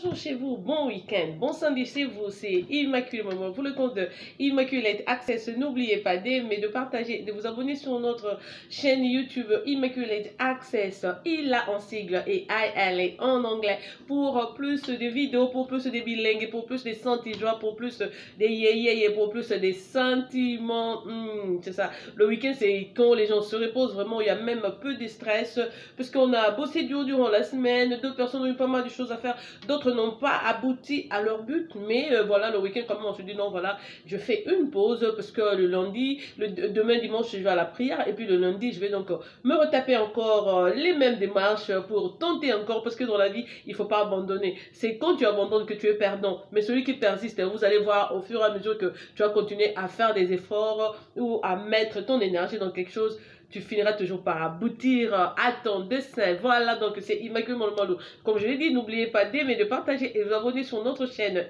Bonjour chez vous, bon week-end, bon samedi chez vous, c'est Immaculée Maman pour le compte de Immaculate Access. N'oubliez pas d'aimer, de partager, de vous abonner sur notre chaîne YouTube Immaculate Access. Il a en sigle et ILA en anglais pour plus de vidéos, pour plus de bilingues, pour plus de sentiments, pour plus de yéyé, pour plus des sentiments. C'est ça, le week-end c'est quand les gens se reposent vraiment, il y a même peu de stress parce qu'on a bossé dur durant la semaine, d'autres personnes ont eu pas mal de choses à faire. D'autres n'ont pas abouti à leur but, mais voilà, le week-end, comme on se dit, non, voilà, je fais une pause parce que le lundi, demain dimanche, je vais à la prière et puis le lundi, je vais donc me retaper encore les mêmes démarches pour tenter encore parce que dans la vie, il ne faut pas abandonner. C'est quand tu abandonnes que tu es perdant, mais celui qui persiste, vous allez voir au fur et à mesure que tu vas continuer à faire des efforts ou à mettre ton énergie dans quelque chose, tu finiras toujours par aboutir à ton destin. Voilà, donc c'est Immaculée Maman. Comme je l'ai dit, n'oubliez pas d'aimer, de partager et de vous abonner sur notre chaîne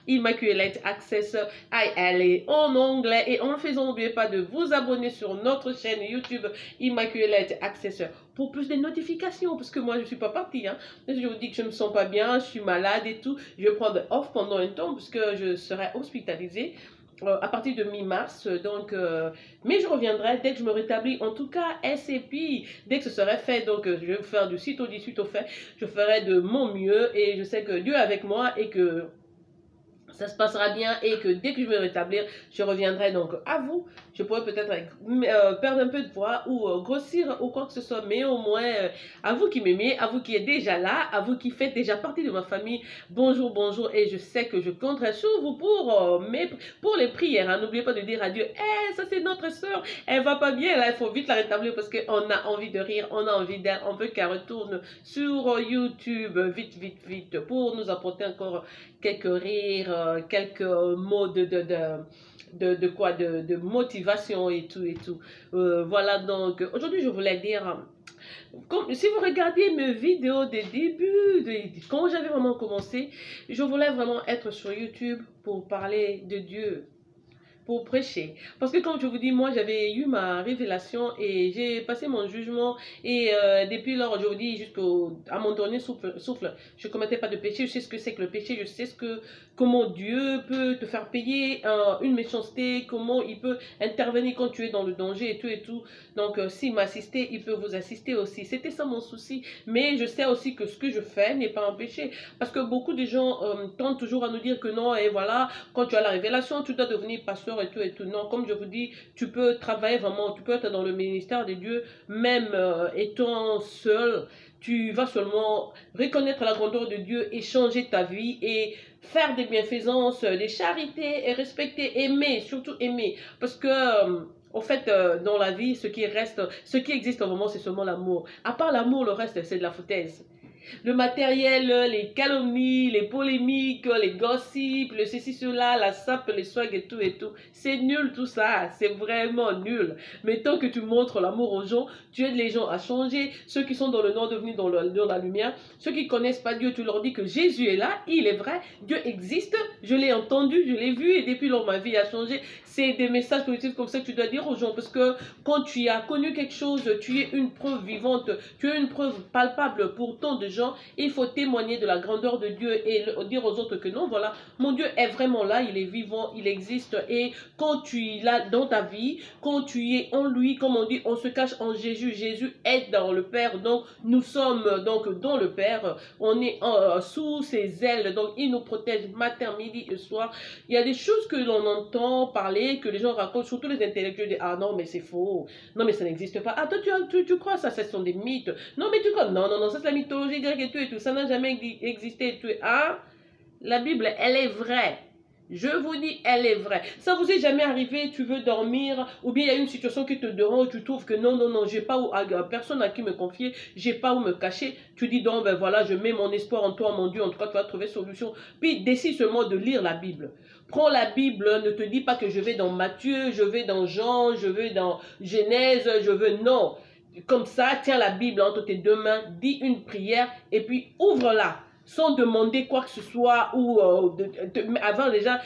Immaculate Access ILA en anglais. Et en le faisant, n'oubliez pas de vous abonner sur notre chaîne YouTube Immaculate Access pour plus de notifications. Parce que moi, je ne suis pas partie. Je vous dis que je ne me sens pas bien, je suis malade et tout. Je vais prendre off pendant un temps parce que je serai hospitalisée à partir de mi-mars, donc mais je reviendrai dès que je me rétablis, en tout cas SCP, dès que ce serait fait, donc je vais faire du site au dit, suite au fait, je ferai de mon mieux et je sais que Dieu est avec moi et que ça se passera bien et que dès que je vais me rétablir, je reviendrai donc à vous. Je pourrais peut-être perdre un peu de poids ou grossir ou quoi que ce soit, mais au moins à vous qui m'aimez, à vous qui êtes déjà là, à vous qui faites déjà partie de ma famille, bonjour, bonjour, et je sais que je compterai sur vous pour les prières. N'oubliez pas de dire à Dieu, ça c'est notre soeur, elle va pas bien, là il faut vite la rétablir parce qu'on a envie de rire, on a envie d'elle, on veut qu'elle retourne sur YouTube, vite, vite, vite, pour nous apporter encore quelques rires, quelques mots de motivation et tout et tout. Voilà, donc aujourd'hui je voulais dire, si vous regardez mes vidéos des débuts, quand j'avais vraiment commencé, je voulais vraiment être sur YouTube pour parler de Dieu, pour prêcher. Parce que comme je vous dis, moi j'avais eu ma révélation et j'ai passé mon jugement et depuis lors aujourd'hui jusqu'à mon dernier souffle, je ne commettais pas de péché. Je sais ce que c'est que le péché, je sais comment Dieu peut te faire payer une méchanceté, comment il peut intervenir quand tu es dans le danger et tout et tout. Donc s'il m'a assisté, il peut vous assister aussi. C'était ça mon souci. Mais je sais aussi que ce que je fais n'est pas un péché. Parce que beaucoup de gens tentent toujours à nous dire que non, et voilà, quand tu as la révélation, tu dois devenir pasteur et tout et tout. Non, comme je vous dis, tu peux travailler vraiment, tu peux être dans le ministère de Dieu, même étant seul. Tu vas seulement reconnaître la grandeur de Dieu et changer ta vie et faire des bienfaisances, des charités et respecter, aimer, surtout aimer. Parce que au fait, dans la vie, ce qui existe au moment, c'est seulement l'amour. À part l'amour, le reste, c'est de la foutaise. Le matériel, les calomnies, les polémiques, les gossips, le ceci, cela, la sape, les swags et tout, c'est nul tout ça, c'est vraiment nul. Mais tant que tu montres l'amour aux gens, tu aides les gens à changer, ceux qui sont dans le noir devenus dans la lumière, ceux qui ne connaissent pas Dieu, tu leur dis que Jésus est là, il est vrai, Dieu existe, je l'ai entendu, je l'ai vu et depuis lors ma vie a changé. C'est des messages positifs comme ça que tu dois dire aux gens parce que quand tu as connu quelque chose, tu es une preuve vivante, tu es une preuve palpable pour tant de gens. Il faut témoigner de la grandeur de Dieu et dire aux autres que non, voilà, mon Dieu est vraiment là, il est vivant, il existe et quand tu es là dans ta vie, quand tu es en lui, comme on dit, on se cache en Jésus, Jésus est dans le Père, donc nous sommes donc dans le Père, on est sous ses ailes, donc il nous protège matin, midi et soir. Il y a des choses que l'on entend parler, que les gens racontent, surtout les intellectuels, disent, ah non mais c'est faux, non mais ça n'existe pas, ah toi tu crois ça, ce sont des mythes, non mais tu crois, non, ça c'est la mythologie grecque et tout, ça n'a jamais existé et tout, la Bible elle est vraie. Je vous dis, elle est vraie. Ça vous est jamais arrivé, tu veux dormir, ou bien il y a une situation qui te dérange, tu trouves que non, j'ai pas personne à qui me confier, j'ai pas où me cacher. Tu dis donc, ben voilà, je mets mon espoir en toi, mon Dieu, en tout cas, tu vas trouver solution. Puis décide seulement de lire la Bible. Prends la Bible, ne te dis pas que je vais dans Matthieu, je vais dans Jean, je vais dans Genèse, non. Comme ça, tiens la Bible entre tes deux mains, dis une prière et puis ouvre-la. Sans demander quoi que ce soit ou avoir déjà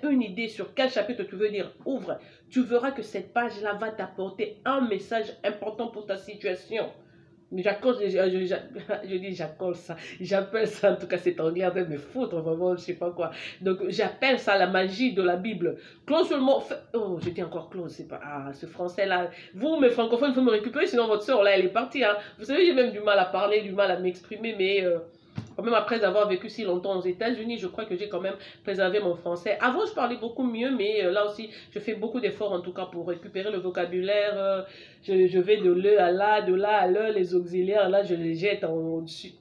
une idée sur quel chapitre tu veux lire, ouvre. Tu verras que cette page-là va t'apporter un message important pour ta situation. J'accorde, je dis j'accorde ça, j'appelle ça, en tout cas c'est anglais, en fait, me foutre, vraiment, je sais pas quoi. Donc j'appelle ça la magie de la Bible. Claude seulement, oh, je dis encore Claude, c'est pas, ah, ce français-là, vous, mes francophones, il faut me récupérer, sinon votre soeur, là, elle est partie, hein. Vous savez, j'ai même du mal à parler, du mal à m'exprimer, mais quand même après avoir vécu si longtemps aux États-Unis, je crois que j'ai quand même préservé mon français. Avant, je parlais beaucoup mieux, mais là aussi, je fais beaucoup d'efforts en tout cas pour récupérer le vocabulaire. Je vais de le à la, de là à le, les auxiliaires, là, je les jette au-dessus.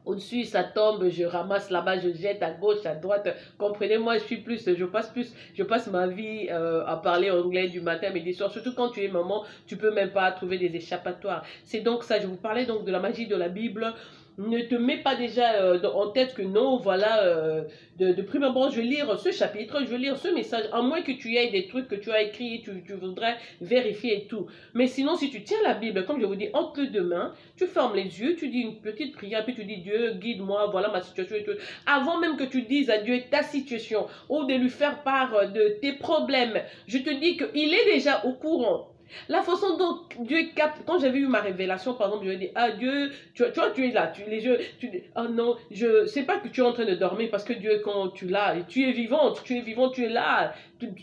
Au-dessus, ça tombe, je ramasse là-bas, je jette à gauche, à droite. Comprenez-moi, je passe ma vie à parler anglais du matin, midi, soir. Surtout quand tu es maman, tu peux même pas trouver des échappatoires. C'est donc ça, je vous parlais donc de la magie de la Bible. Ne te mets pas déjà en tête que non, voilà, de prime abord, je vais lire ce chapitre, je vais lire ce message, à moins que tu aies des trucs que tu as écrits, tu voudrais vérifier et tout. Mais sinon, si tu tiens la Bible, comme je vous dis, entre les deux mains, tu fermes les yeux, tu dis une petite prière, puis tu dis, Dieu, guide-moi, voilà ma situation et tout. Avant même que tu dises à Dieu ta situation, ou de lui faire part de tes problèmes, je te dis qu'il est déjà au courant. La façon dont Dieu capte, quand j'avais eu ma révélation, par exemple, je lui ai dit, ah Dieu, tu vois, tu es là, les yeux, tu dis, oh non, je sais pas que tu es en train de dormir parce que Dieu, quand tu l'as, tu es vivante, tu es là,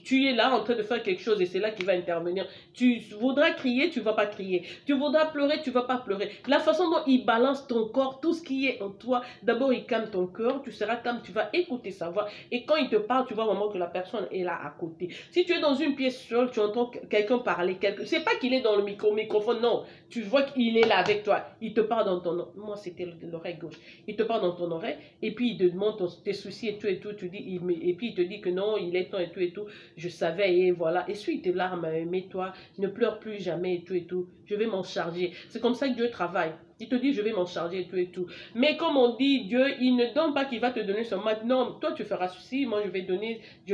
tu es là en train de faire quelque chose et c'est là qu'il va intervenir. Tu voudras crier, tu vas pas crier. Tu voudras pleurer, tu vas pas pleurer. La façon dont il balance ton corps, tout ce qui est en toi, d'abord il calme ton cœur, tu seras calme, tu vas écouter sa voix et quand il te parle, tu vois vraiment que la personne est là à côté. Si tu es dans une pièce seule, tu entends quelqu'un parler, c'est pas qu'il est dans le microphone, non. Tu vois qu'il est là avec toi. Il te parle dans ton oreille. Moi, c'était l'oreille gauche. Il te parle dans ton oreille et puis il te demande tes soucis et tout. Tu dis, et puis il te dit que non, il est temps et tout. Je savais et voilà. Essuie tes larmes, mets-toi. Ne pleure plus jamais et tout. Je vais m'en charger. C'est comme ça que Dieu travaille. Il te dit, je vais m'en charger et tout. Mais comme on dit, Dieu, il ne donne pas qu'il va te donner ce mat. Non, toi, tu feras ceci. Moi, je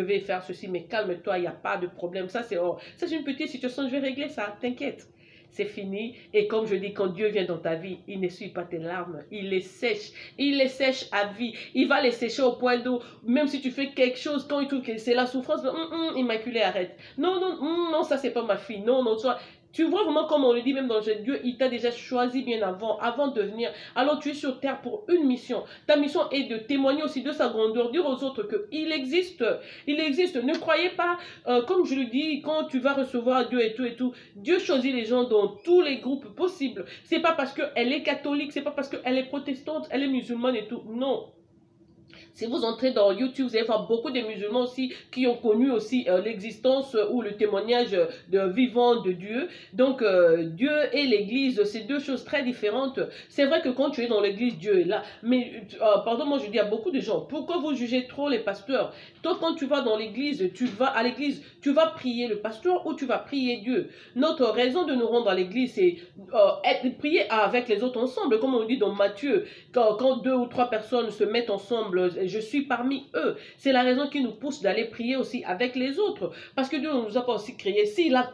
vais faire ceci. Mais calme-toi, il n'y a pas de problème. Ça, c'est une petite situation. Je vais régler ça. T'inquiète. C'est fini. Et comme je dis, quand Dieu vient dans ta vie, il n'essuie pas tes larmes. Il les sèche. Il les sèche à vie. Il va les sécher au point d'eau. Même si tu fais quelque chose, quand il trouve que c'est la souffrance, immaculée, arrête. Non, non, ça, c'est pas ma fille. Non, toi. Tu vois vraiment comme on le dit même dans Dieu, il t'a déjà choisi bien avant de venir. Alors tu es sur terre pour une mission. Ta mission est de témoigner aussi de sa grandeur, dire aux autres qu'il existe. Il existe. Ne croyez pas, comme je le dis, quand tu vas recevoir Dieu et tout, Dieu choisit les gens dans tous les groupes possibles. C'est pas parce qu'elle est catholique, c'est pas parce qu'elle est protestante, elle est musulmane et tout. Non. Si vous entrez dans YouTube, vous allez voir beaucoup de musulmans aussi qui ont connu aussi l'existence ou le témoignage de vivant de Dieu. Donc, Dieu et l'église, c'est deux choses très différentes. C'est vrai que quand tu es dans l'église, Dieu est là. Mais, pardon, moi je dis à beaucoup de gens, pourquoi vous jugez trop les pasteurs? Toi, quand tu vas dans l'église, tu vas prier le pasteur ou tu vas prier Dieu. Notre raison de nous rendre à l'église, c'est prier avec les autres ensemble. Comme on dit dans Matthieu, quand 2 ou 3 personnes se mettent ensemble, je suis parmi eux. C'est la raison qui nous pousse d'aller prier aussi avec les autres. Parce que Dieu ne nous a pas aussi créé. S'il a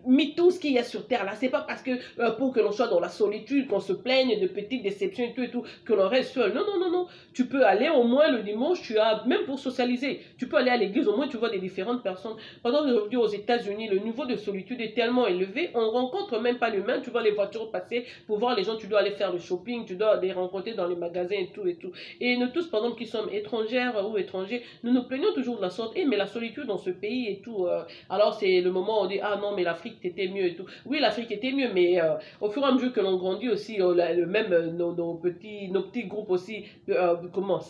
mis tout ce qu'il y a sur terre là, c'est pas parce que pour que l'on soit dans la solitude, qu'on se plaigne de petites déceptions et tout, que l'on reste seul. Non. Tu peux aller au moins le dimanche, même pour socialiser. Tu peux aller à l'église, au moins tu vois des différentes personnes. Pendant que aux États-Unis, le niveau de solitude est tellement élevé, on rencontre même pas l'humain. Tu vois les voitures passer pour voir les gens, tu dois aller faire le shopping, tu dois les rencontrer dans les magasins et tout. Et nous tous, par exemple, qui sommes étrangères ou étrangers, nous nous plaignons toujours de la sorte. Mais la solitude dans ce pays et tout, alors c'est le moment où on dit, ah non, mais l'Afrique était mieux et tout. Oui, l'Afrique était mieux, mais au fur et à mesure que l'on grandit aussi, nos petits groupes aussi,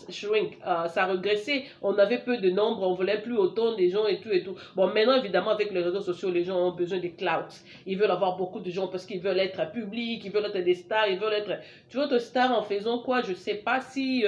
shrink, ça a régressé. On avait peu de nombre, on voulait plus autant des gens et tout. Bon, maintenant, évidemment, avec les réseaux sociaux, les gens ont besoin des clouds. Ils veulent avoir beaucoup de gens parce qu'ils veulent être publics, ils veulent être des stars, ils veulent être... Tu veux être star en faisant quoi? Je sais pas si...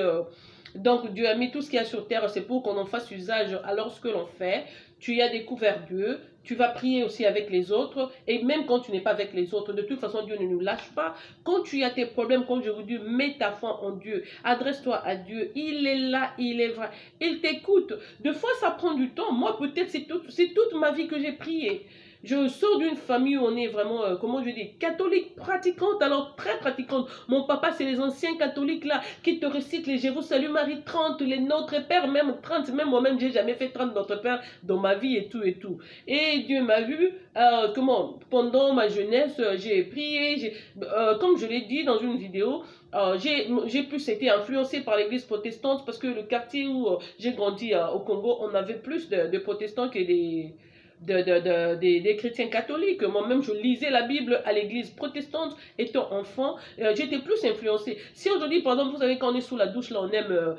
Donc, Dieu a mis tout ce qu'il y a sur terre, c'est pour qu'on en fasse usage alors ce que l'on fait. Tu as découvert Dieu, tu vas prier aussi avec les autres, et même quand tu n'es pas avec les autres, de toute façon, Dieu ne nous lâche pas. Quand tu as tes problèmes, comme je vous dis, mets ta foi en Dieu, adresse-toi à Dieu, il est là, il est vrai, il t'écoute. Des fois, ça prend du temps. Moi, peut-être, c'est toute ma vie que j'ai prié. Je sors d'une famille où on est vraiment, comment je dis, catholique, pratiquante, alors très pratiquante. Mon papa, c'est les anciens catholiques là, qui te récitent les Je vous salue Marie 30, les Notre Père, même 30, même moi-même, j'ai jamais fait 30 Notre Père dans ma vie et tout et tout. Et Dieu m'a vu, pendant ma jeunesse, j'ai prié, comme je l'ai dit dans une vidéo, j'ai plus été influencé par l'église protestante parce que le quartier où j'ai grandi au Congo, on avait plus de protestants que des chrétiens catholiques. Moi-même, je lisais la Bible à l'église protestante étant enfant. J'étais plus influencée. Si aujourd'hui, par exemple, vous savez, quand on est sous la douche, là, on aime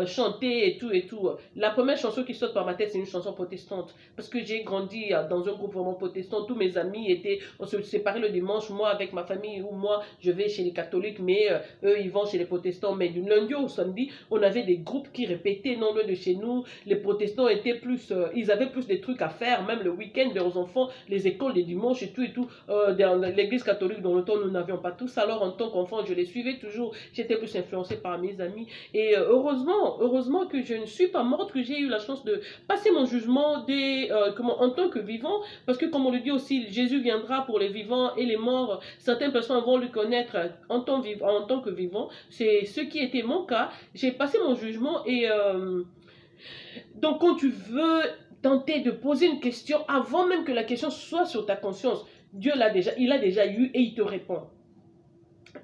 chanter et tout. La première chanson qui saute par ma tête, c'est une chanson protestante. Parce que j'ai grandi dans un groupe vraiment protestant. Tous mes amis on se séparait le dimanche, moi avec ma famille, ou moi, je vais chez les catholiques, mais eux, ils vont chez les protestants. Mais du lundi au samedi, on avait des groupes qui répétaient non loin de chez nous. Les protestants étaient plus, ils avaient plus de trucs à faire, même le week-end, leurs enfants, les écoles des dimanches et tout, dans l'église catholique dans le temps, nous n'avions pas tous. Alors, en tant qu'enfant, je les suivais toujours. J'étais plus influencée par mes amis. Et heureusement que je ne suis pas morte, que j'ai eu la chance de passer mon jugement en tant que vivant. Parce que, comme on le dit aussi, Jésus viendra pour les vivants et les morts. Certaines personnes vont le connaître en tant que vivant. C'est ce qui était mon cas. J'ai passé mon jugement et... donc, quand tu veux tenter de poser une question avant même que la question soit sur ta conscience, Dieu il a déjà eu et il te répond.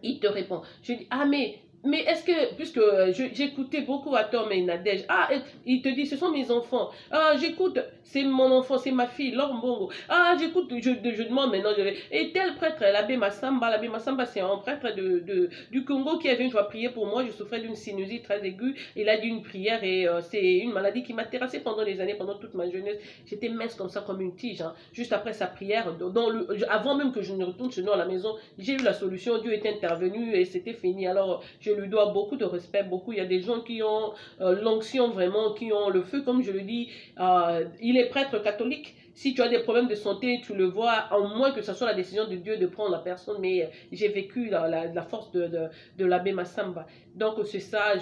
Il te répond. Je dis, ah mais est-ce que, puisque j'écoutais beaucoup à Tom et Nadège, il te dit, ce sont mes enfants. Ah, j'écoute, c'est mon enfant, c'est ma fille, Lorbongo. Ah, j'écoute, je demande maintenant, et tel prêtre, l'abbé Massamba, c'est un prêtre du Congo qui avait une fois prié pour moi. Je souffrais d'une sinusite très aiguë. Il a dit une prière et c'est une maladie qui m'a terrassée pendant des années, pendant toute ma jeunesse. J'étais mince comme ça, comme une tige. Hein. Juste après sa prière, avant même que je ne retourne chez nous à la maison, j'ai eu la solution. Dieu est intervenu et c'était fini. Alors, je lui dois beaucoup de respect, beaucoup. Il y a des gens qui ont l'onction vraiment, qui ont le feu, comme je le dis. Il est prêtre catholique. Si tu as des problèmes de santé, tu le vois, à moins que ce soit la décision de Dieu de prendre la personne. Mais j'ai vécu la force de l'abbé Massamba. Donc c'est ça.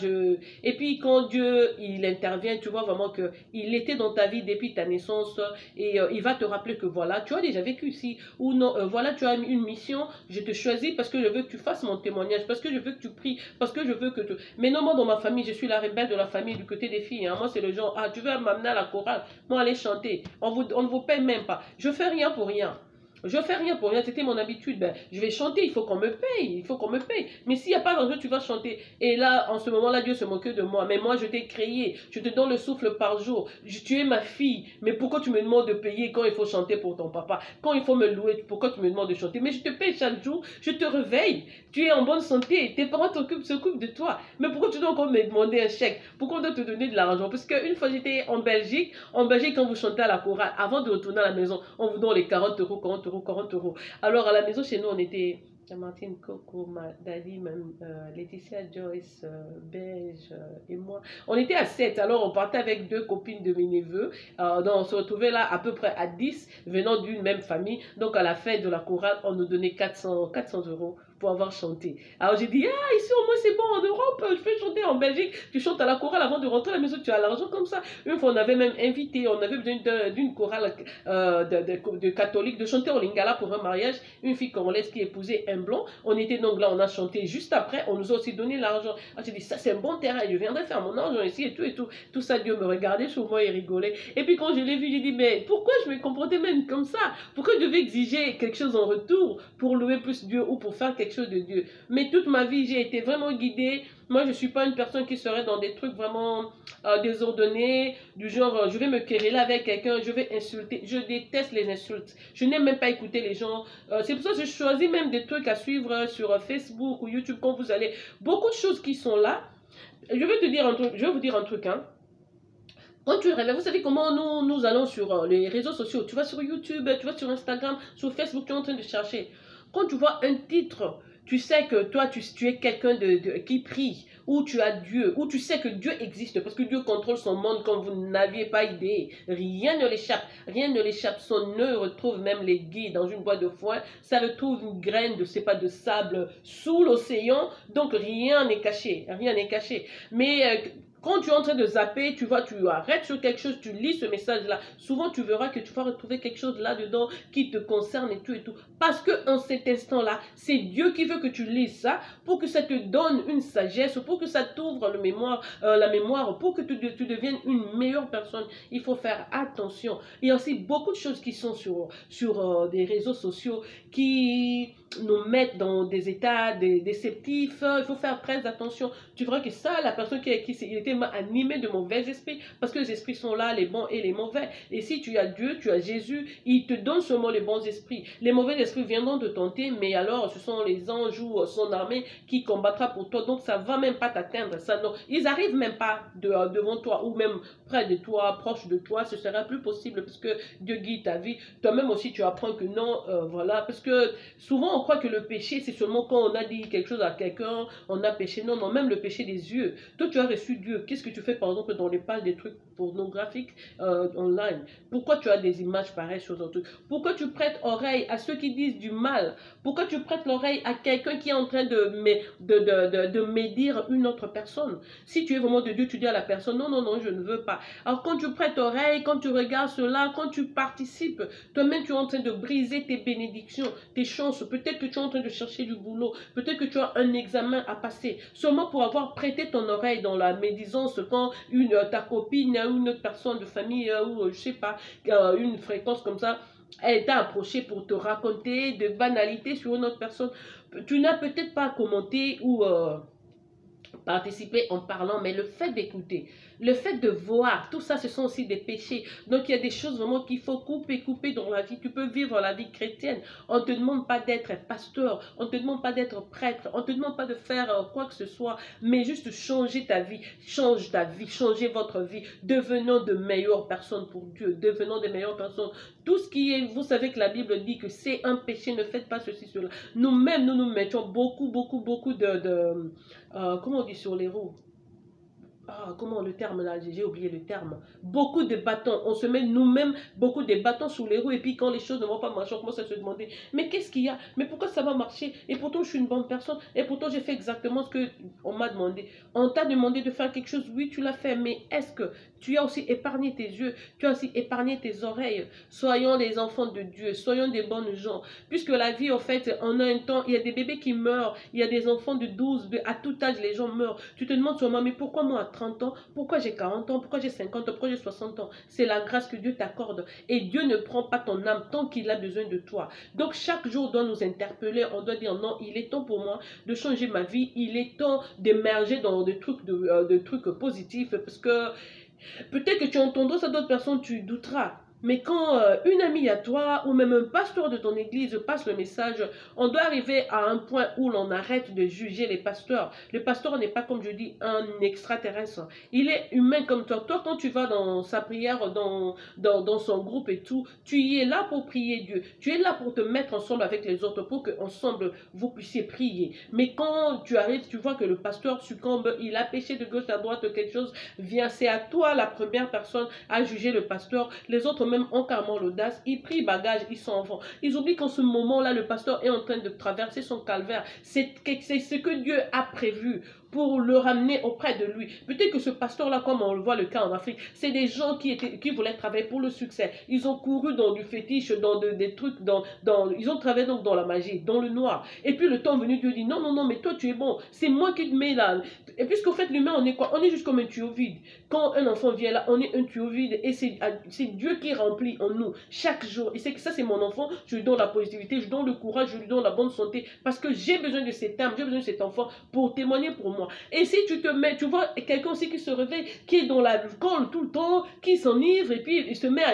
Et puis quand Dieu il intervient, tu vois vraiment qu'il était dans ta vie depuis ta naissance et il va te rappeler que voilà, tu as déjà vécu ici. Ou non, voilà, tu as une mission, je te choisis parce que je veux que tu fasses mon témoignage, parce que je veux que tu pries, parce que je veux que tu... Mais non, moi dans ma famille, je suis la rebelle de la famille du côté des filles. Hein. Moi c'est le genre, ah tu veux m'amener à la chorale, moi allez chanter. On ne vous paye même pas. Je fais rien pour rien. Je fais rien pour rien, c'était mon habitude. Ben, je vais chanter, il faut qu'on me paye, il faut qu'on me paye. Mais s'il n'y a pas d'enjeu, tu vas chanter. Et là, en ce moment-là, Dieu se moquait de moi. Mais moi, je t'ai créé, je te donne le souffle par jour. Tu es ma fille. Mais pourquoi tu me demandes de payer quand il faut chanter pour ton papa? Quand il faut me louer, pourquoi tu me demandes de chanter? Mais je te paye chaque jour, je te réveille. Tu es en bonne santé, tes parents s'occupent de toi. Mais pourquoi tu dois encore me demander un chèque? Pourquoi on doit te donner de l'argent? Parce qu'une fois, j'étais en Belgique, quand vous chantez à la chorale, avant de retourner à la maison, on vous donne les 40 euros, 40 euros. Alors à la maison chez nous, on était Martine, Coco, Dali, même Laetitia, Joyce, Beige et moi. On était à 7, alors on partait avec 2 copines de mes neveux. Donc on se retrouvait là à peu près à 10, venant d'une même famille. Donc à la fin de la chorale, on nous donnait 400 euros pour avoir chanté. Alors j'ai dit, ah ici au moins c'est bon, en Europe, je peux chanter en Belgique, tu chantes à la chorale avant de rentrer à la maison, tu as l'argent comme ça. Une fois on avait même invité, on avait besoin d'une chorale de catholiques, de chanter au Lingala pour un mariage, une fille congolaise qui épousait un blanc. On était donc là, on a chanté juste après, on nous a aussi donné l'argent. Alors j'ai dit, ça c'est un bon terrain, je viendrai faire mon argent ici et tout et tout. Tout ça, Dieu me regardait sur moi et rigolait. Et puis quand je l'ai vu, j'ai dit, mais pourquoi je me comportais même comme ça? Pourquoi je devais exiger quelque chose en retour pour louer plus Dieu ou pour faire quelque chose de Dieu? Mais toute ma vie, j'ai été vraiment guidée. Moi, je ne suis pas une personne qui serait dans des trucs vraiment désordonnés, du genre, je vais me quereller avec quelqu'un, je vais insulter. Je déteste les insultes. Je n'aime même pas écouter les gens. C'est pour ça que je choisis même des trucs à suivre sur Facebook ou YouTube quand vous allez. Beaucoup de choses qui sont là. Je vais vous dire un truc, hein. Quand tu réveilles, vous savez comment nous allons sur les réseaux sociaux. Tu vas sur YouTube, tu vas sur Instagram, sur Facebook, tu es en train de chercher. Quand tu vois un titre, tu sais que toi, tu es quelqu'un qui prie, ou tu as Dieu, ou tu sais que Dieu existe, parce que Dieu contrôle son monde comme vous n'aviez pas idée. Rien ne l'échappe, rien ne l'échappe. Son nœud retrouve même les guides dans une boîte de foin. Ça retrouve une graine de sable sous l'océan, donc rien n'est caché, rien n'est caché. Mais Quand tu es en train de zapper, tu vois, tu arrêtes sur quelque chose, tu lis ce message-là. Souvent, tu verras que tu vas retrouver quelque chose là-dedans qui te concerne et tout et tout. Parce que en cet instant-là, c'est Dieu qui veut que tu lises ça pour que ça te donne une sagesse, pour que ça t'ouvre la mémoire, pour que tu deviennes une meilleure personne. Il faut faire attention. Il y a aussi beaucoup de choses qui sont sur des réseaux sociaux qui nous mettent dans des états déceptifs. Il faut faire très attention. Tu verras que ça, la personne qui était animée de mauvais esprits, parce que les esprits sont là, les bons et les mauvais. Et si tu as Dieu, tu as Jésus, il te donne seulement les bons esprits. Les mauvais esprits viendront te tenter, mais alors ce sont les anges ou son armée qui combattra pour toi. Donc ça ne va même pas t'atteindre. Ils n'arrivent même pas devant toi ou même près de toi, proche de toi. Ce sera plus possible parce que Dieu guide ta vie. Toi-même aussi, tu apprends que non, voilà. Parce que souvent, on croit que le péché, c'est seulement quand on a dit quelque chose à quelqu'un, on a péché. Non, non, même le péché des yeux. Toi, tu as reçu Dieu. Qu'est-ce que tu fais, par exemple, dans les pages des trucs pornographiques online? Pourquoi tu as des images pareilles sur ton truc? Pourquoi tu prêtes oreille à ceux qui disent du mal? Pourquoi tu prêtes l'oreille à quelqu'un qui est en train de médire une autre personne? Si tu es vraiment de Dieu, tu dis à la personne, non, non, non, je ne veux pas. Alors, quand tu prêtes oreille, quand tu regardes cela, quand tu participes, toi-même, tu es en train de briser tes bénédictions, tes chances. Peut-être que tu es en train de chercher du boulot. Peut-être que tu as un examen à passer. Seulement pour avoir prêté ton oreille dans la médisance quand ta copine ou une autre personne de famille ou je sais pas, une fréquence comme ça, elle t'a approché pour te raconter de banalités sur une autre personne. Tu n'as peut-être pas commenté ou participer en parlant, mais le fait d'écouter, le fait de voir, tout ça, ce sont aussi des péchés. Donc, il y a des choses vraiment qu'il faut couper dans la vie. Tu peux vivre la vie chrétienne. On ne te demande pas d'être pasteur, on ne te demande pas d'être prêtre, on ne te demande pas de faire quoi que ce soit, mais juste changer ta vie, change ta vie, changez votre vie. Devenons de meilleures personnes pour Dieu, devenons de meilleures personnes. Tout ce qui est, vous savez que la Bible dit que c'est un péché, ne faites pas ceci, cela. Nous-mêmes, nous mettions beaucoup comment on dit sur les roues? Ah, comment le terme là, j'ai oublié le terme. Beaucoup de bâtons. On se met nous-mêmes beaucoup de bâtons sous les roues. Et puis quand les choses ne vont pas marcher, on commence à se demander, mais qu'est-ce qu'il y a? Mais pourquoi ça va marcher? Et pourtant je suis une bonne personne. Et pourtant j'ai fait exactement ce qu'on m'a demandé. On t'a demandé de faire quelque chose. Oui, tu l'as fait. Mais est-ce que tu as aussi épargné tes yeux? Tu as aussi épargné tes oreilles? Soyons les enfants de Dieu. Soyons des bonnes gens. Puisque la vie, en fait, en un temps, il y a des bébés qui meurent. Il y a des enfants de 12, à tout âge, les gens meurent. Tu te demandes sûrement, mais pourquoi moi à 30 ans? Pourquoi j'ai 40 ans? Pourquoi j'ai 50 ans? Pourquoi j'ai 60 ans? C'est la grâce que Dieu t'accorde. Et Dieu ne prend pas ton âme tant qu'il a besoin de toi. Donc chaque jour doit nous interpeller. On doit dire non, il est temps pour moi de changer ma vie. Il est temps d'émerger dans des trucs, de trucs positifs. Parce que peut-être que tu entendras ça d'autres personnes, tu douteras. Mais quand une amie à toi ou même un pasteur de ton église passe le message, on doit arriver à un point où l'on arrête de juger les pasteurs. Le pasteur n'est pas, comme je dis, un extraterrestre. Il est humain comme toi. Toi, quand tu vas dans sa prière, dans son groupe et tout, tu y es là pour prier Dieu. Tu es là pour te mettre ensemble avec les autres, pour que ensemble vous puissiez prier. Mais quand tu arrives, tu vois que le pasteur succombe, il a péché de gauche à droite, quelque chose vient. C'est à toi, la première personne, à juger le pasteur. Les autres même ont carrément l'audace, ils prient bagage, ils s'en vont. Ils oublient qu'en ce moment-là, le pasteur est en train de traverser son calvaire. C'est ce que Dieu a prévu pour le ramener auprès de lui. Peut-être que ce pasteur-là, comme on le voit le cas en Afrique, c'est des gens qui voulaient travailler pour le succès. Ils ont couru dans du fétiche, dans des trucs, ils ont travaillé donc dans la magie, dans le noir. Et puis le temps venu, Dieu dit, non, non, non, mais toi tu es bon, c'est moi qui te mets là. Et puisqu'en fait, l'humain, on est quoi? On est juste comme un tuyau vide. Quand un enfant vient là, on est un tuyau vide et c'est Dieu qui remplit en nous chaque jour. Et c'est que ça, c'est mon enfant, je lui donne la positivité, je lui donne le courage, je lui donne la bonne santé parce que j'ai besoin de cette âme, j'ai besoin de cet enfant pour témoigner pour moi. Et si tu te mets, tu vois quelqu'un aussi qui se réveille, qui est dans la colle tout le temps, qui s'enivre et puis il se met à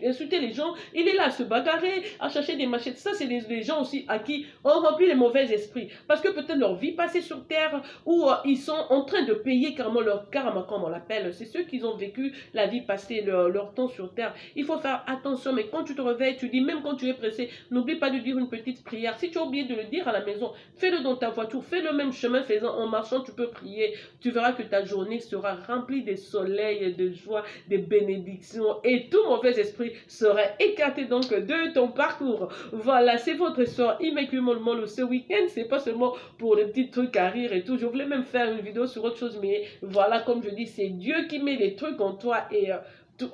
insulter les gens, il est là à se bagarrer, à chercher des machettes. Ça, c'est des gens aussi à qui on remplit les mauvais esprits. Parce que peut-être leur vie passée sur terre ou ils sont en train de payer carrément leur karma, comme on l'appelle. C'est ceux qui ont vécu la vie passée, leur temps sur terre. Il faut faire attention, mais quand tu te réveilles, tu dis, même quand tu es pressé, n'oublie pas de dire une petite prière. Si tu as oublié de le dire à la maison, fais-le dans ta voiture, fais le même chemin faisant en marchant, tu peux prier, tu verras que ta journée sera remplie de soleil, de joie, de bénédictions et tout mauvais esprit sera écarté donc de ton parcours. Voilà, c'est votre soeur Immaculée Mollemolo ce week-end. C'est pas seulement pour les petits trucs à rire et tout. Je voulais même faire une vidéo sur autre chose, mais voilà, comme je dis, c'est Dieu qui met les trucs en toi et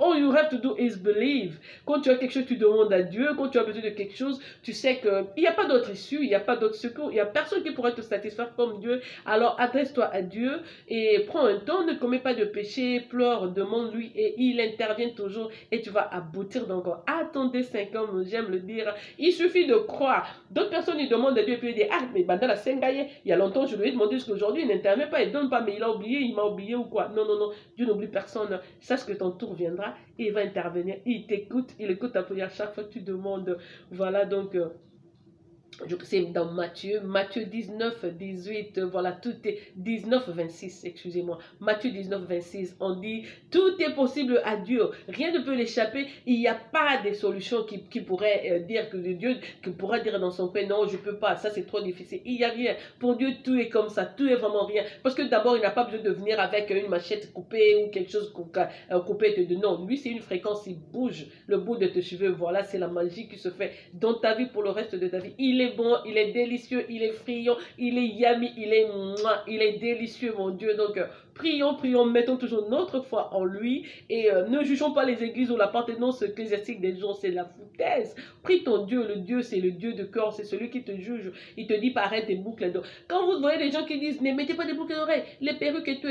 all you have to do is believe. Quand tu as quelque chose, tu demandes à Dieu. Quand tu as besoin de quelque chose, tu sais qu'il n'y a pas d'autre issue, il n'y a pas d'autre secours, il n'y a personne qui pourrait te satisfaire comme Dieu. Alors adresse-toi à Dieu et prends un temps, ne commets pas de péché, pleure, demande-lui et il intervient toujours et tu vas aboutir. Donc attendez 5 ans, j'aime le dire. Il suffit de croire. D'autres personnes, ils demandent à Dieu et puis ils disent, ah, mais dans la Sengaye, il y a longtemps, je lui ai demandé jusqu'à aujourd'hui, il n'intervient pas, il ne donne pas, mais il a oublié, il m'a oublié ou quoi. Non, non, non, Dieu n'oublie personne. Sache que ton tour viendra. Il va intervenir, il t'écoute, il écoute ta prière chaque fois que tu demandes. Voilà donc c'est dans Matthieu 19, 18, voilà, tout est 19, 26, excusez-moi, Matthieu 19, 26, on dit, tout est possible à Dieu, rien ne peut l'échapper, il n'y a pas de solution qui pourrait dire que Dieu, qui pourrait dire dans son paix, non, je ne peux pas, ça c'est trop difficile, il n'y a rien, pour Dieu tout est comme ça, tout est vraiment rien, parce que d'abord il n'a pas besoin de venir avec une machette coupée ou quelque chose coupé, non, lui c'est une fréquence, il bouge le bout de tes cheveux, voilà, c'est la magie qui se fait dans ta vie pour le reste de ta vie, il est bon, il est délicieux, il est friand, il est yummy, il est délicieux, mon Dieu. Donc, prions, mettons toujours notre foi en lui et ne jugeons pas les églises ou l'appartenance ecclésiastique des gens, c'est de la foutaise. Prie ton Dieu, le Dieu, c'est le Dieu de cœur, c'est celui qui te juge. Il te dit, pareil, tes boucles d'oreilles. Quand vous voyez des gens qui disent, ne mettez pas des boucles d'oreilles, les perruques et tout,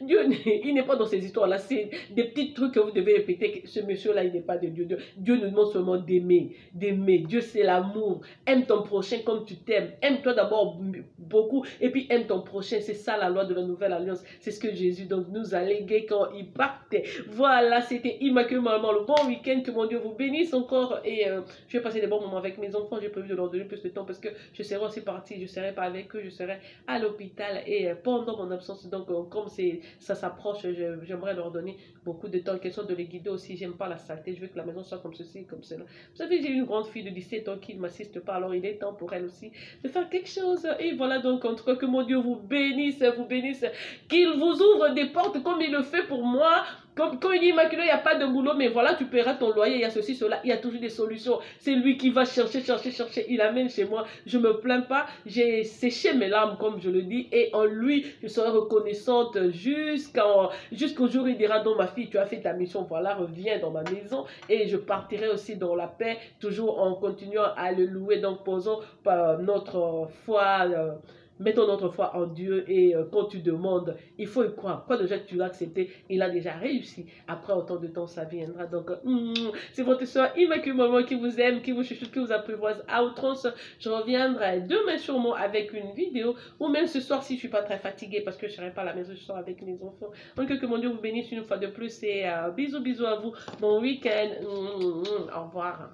Dieu, il n'est pas dans ces histoires-là, c'est des petits trucs que vous devez répéter. Ce monsieur-là, il n'est pas de Dieu. Dieu nous demande seulement d'aimer. Dieu, c'est l'amour. Aime ton prochain comme tu t'aimes. Aime-toi d'abord beaucoup et puis aime ton prochain. C'est ça la loi de la nouvelle alliance. C'est ce que Jésus donc nous a légué quand il partait. Voilà, c'était Immaculée Maman. Le bon week-end, que mon Dieu vous bénisse encore et je vais passer des bons moments avec mes enfants. J'ai prévu de leur donner plus de temps parce que je serai aussi partie. Je ne serai pas avec eux. Je serai à l'hôpital et pendant mon absence. Donc comme ça s'approche, j'aimerais leur donner beaucoup de temps. Question de les guider aussi. J'aime pas la saleté. Je veux que la maison soit comme ceci, comme cela. Vous savez, j'ai une grande fille de 17 ans qui ne m'assiste pas. Alors il est temps pour elle aussi de faire quelque chose. Et voilà donc, en tout cas, que mon Dieu vous bénisse, qu'il vous ouvre des portes comme il le fait pour moi. Comme quand il dit Immaculée, il n'y a pas de boulot, mais voilà, tu paieras ton loyer, il y a ceci, cela, il y a toujours des solutions. C'est lui qui va chercher, il amène chez moi. Je ne me plains pas, j'ai séché mes larmes, comme je le dis, et en lui, je serai reconnaissante jusqu'au jour où il dira, non, ma fille, tu as fait ta mission, voilà, reviens dans ma maison, et je partirai aussi dans la paix, toujours en continuant à le louer. Donc, posons notre foi. Mettons notre foi en Dieu et quand tu demandes, il faut y croire. Quand déjà tu l'as accepté, il a déjà réussi. Après autant de temps, ça viendra. Donc, c'est votre soeur Immaculée Maman qui vous aime, qui vous chuchote, qui vous apprivoise à outrance. Je reviendrai demain sûrement avec une vidéo ou même ce soir si je ne suis pas très fatiguée parce que je ne serai pas à la maison, je sors avec mes enfants. Donc, que mon Dieu vous bénisse une fois de plus et bisous à vous. Bon week-end. Au revoir.